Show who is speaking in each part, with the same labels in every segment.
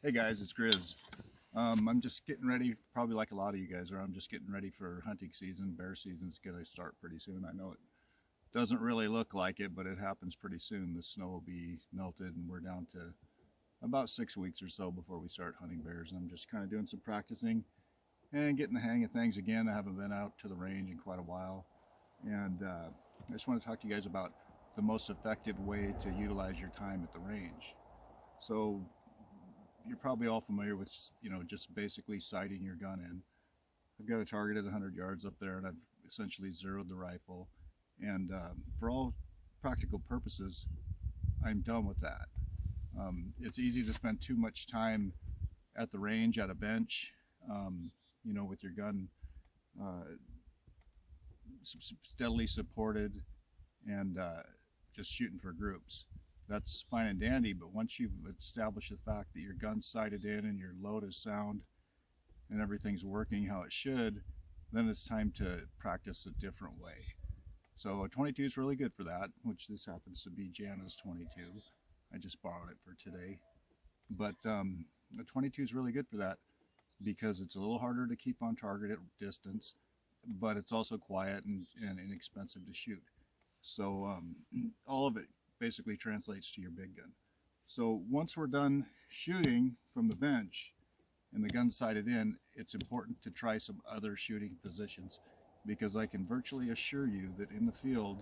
Speaker 1: Hey guys, it's Grizz. I'm just getting ready, probably like a lot of you guys are, I'm just getting ready for hunting season. Bear season's going to start pretty soon. I know it doesn't really look like it, but it happens pretty soon. The snow will be melted and we're down to about 6 weeks or so before we start hunting bears. I'm just kind of doing some practicing and getting the hang of things again. I haven't been out to the range in quite a while. And I just want to talk to you guys about the most effective way to utilize your time at the range. So you're probably all familiar with, just basically sighting your gun in. I've got a target at 100 yards up there and I've essentially zeroed the rifle. And for all practical purposes, I'm done with that. It's easy to spend too much time at the range, at a bench, with your gun steadily supported and just shooting for groups. That's fine and dandy, but once you've established the fact that your gun's sighted in and your load is sound and everything's working how it should, then it's time to practice a different way. So a 22 is really good for that, which this happens to be Jana's 22. I just borrowed it for today. But a 22 is really good for that because it's a little harder to keep on target at distance, but it's also quiet and inexpensive to shoot. So all of it basically translates to your big gun. So once we're done shooting from the bench and the gun sighted in, it's important to try some other shooting positions, because I can virtually assure you that in the field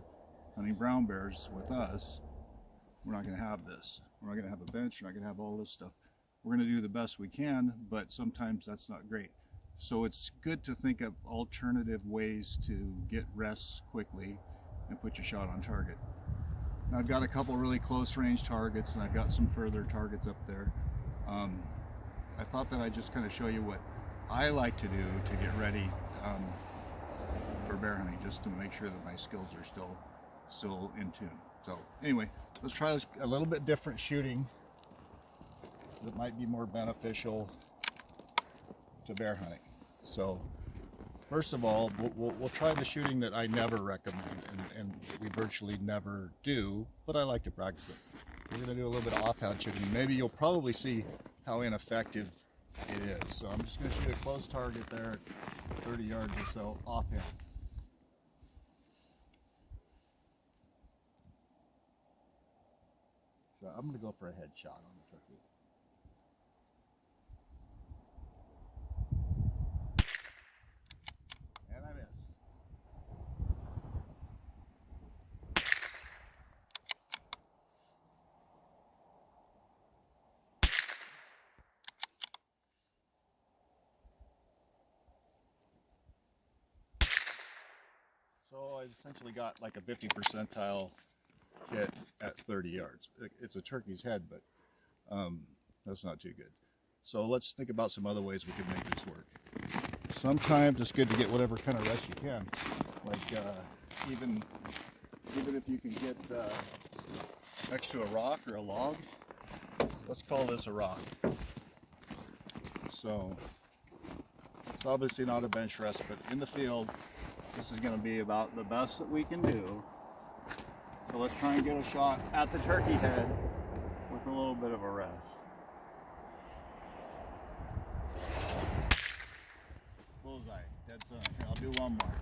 Speaker 1: hunting brown bears with us, we're not going to have this. We're not going to have a bench, we're not going to have all this stuff. We're going to do the best we can, but sometimes that's not great. So it's good to think of alternative ways to get rest quickly and put your shot on target. Now, I've got a couple really close range targets and I've got some further targets up there. I thought that I'd just kind of show you what I like to do to get ready for bear hunting, just to make sure that my skills are still in tune. So anyway, let's try a little bit different shooting that might be more beneficial to bear hunting. So first of all, we'll try the shooting that I never recommend and we virtually never do, but I like to practice it. We're going to do a little bit of offhand shooting. Maybe you'll probably see how ineffective it is. So I'm just going to shoot a close target there at 30 yards or so offhand. So I'm going to go for a headshot on the turkey. And I miss. So I essentially got like a 50 percentile hit at 30 yards. It's a turkey's head, but that's not too good. So let's think about some other ways we can make this work. Sometimes it's good to get whatever kind of rest you can. Like even if you can get next to a rock or a log. Let's call this a rock. So it's obviously not a bench rest, but in the field, this is going to be about the best that we can do. So let's try and get a shot at the turkey head with a little bit of a rest. Bullseye, dead center. Here, I'll do one more.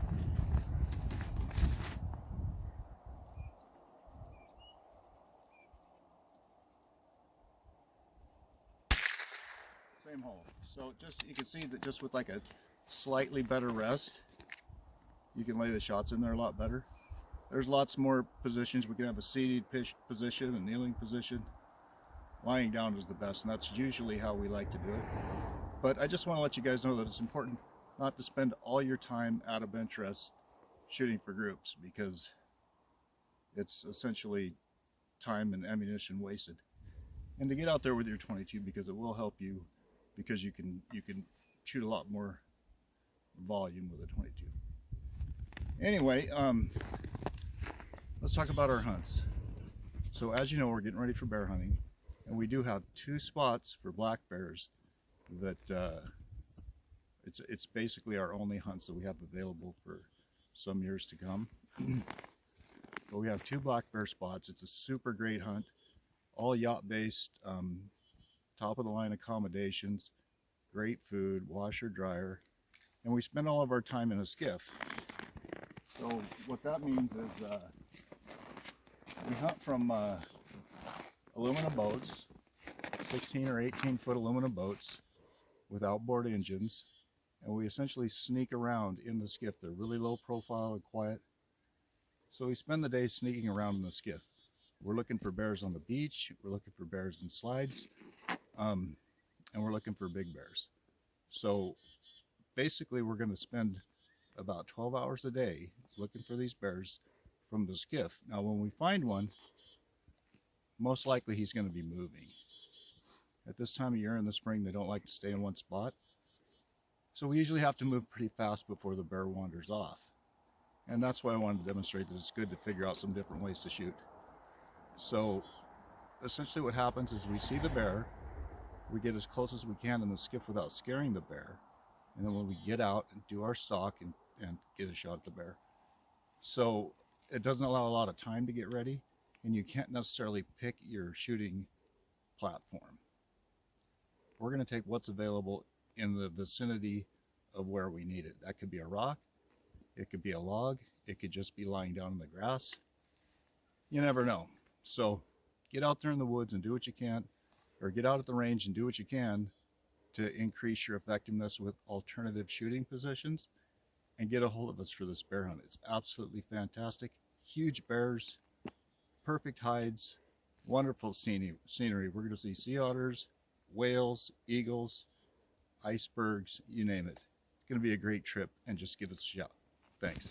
Speaker 1: Same hole. So just, you can see that just with like a slightly better rest, you can lay the shots in there a lot better. There's lots more positions. We can have a seated position, a kneeling position. Lying down is the best, and that's usually how we like to do it. But I just want to let you guys know that it's important not to spend all your time at a bench rest shooting for groups, because it's essentially time and ammunition wasted. And to get out there with your 22, because it will help you, because you can shoot a lot more volume with a 22. Anyway, let's talk about our hunts. So as you know, we're getting ready for bear hunting, and we do have 2 spots for black bears that it's basically our only hunts that we have available for some years to come. But we have 2 black bear spots. It's a super great hunt, all yacht based top of the line accommodations, great food, washer, dryer, and we spend all of our time in a skiff. So what that means is we hunt from aluminum boats, 16 or 18 foot aluminum boats with outboard engines, and we essentially sneak around in the skiff. They're really low profile and quiet. So we spend the day sneaking around in the skiff. We're looking for bears on the beach, we're looking for bears in slides, and we're looking for big bears. So basically we're going to spend about 12 hours a day looking for these bears from the skiff. Now when we find one, most likely he's going to be moving. At this time of year in the spring, they don't like to stay in one spot. So we usually have to move pretty fast before the bear wanders off. And that's why I wanted to demonstrate that it's good to figure out some different ways to shoot. So essentially what happens is we see the bear, we get as close as we can in the skiff without scaring the bear. And then when we get out and do our stalk and get a shot at the bear. So it doesn't allow a lot of time to get ready, and you can't necessarily pick your shooting platform. We're going to take what's available in the vicinity of where we need it. That could be a rock, it could be a log, it could just be lying down in the grass. You never know. So get out there in the woods and do what you can, or get out at the range and do what you can to increase your effectiveness with alternative shooting positions, and get a hold of us for this bear hunt. It's absolutely fantastic. Huge bears, perfect hides, wonderful scenery. We're going to see sea otters, whales, eagles, icebergs, you name it. It's going to be a great trip, and just give us a shot. Thanks.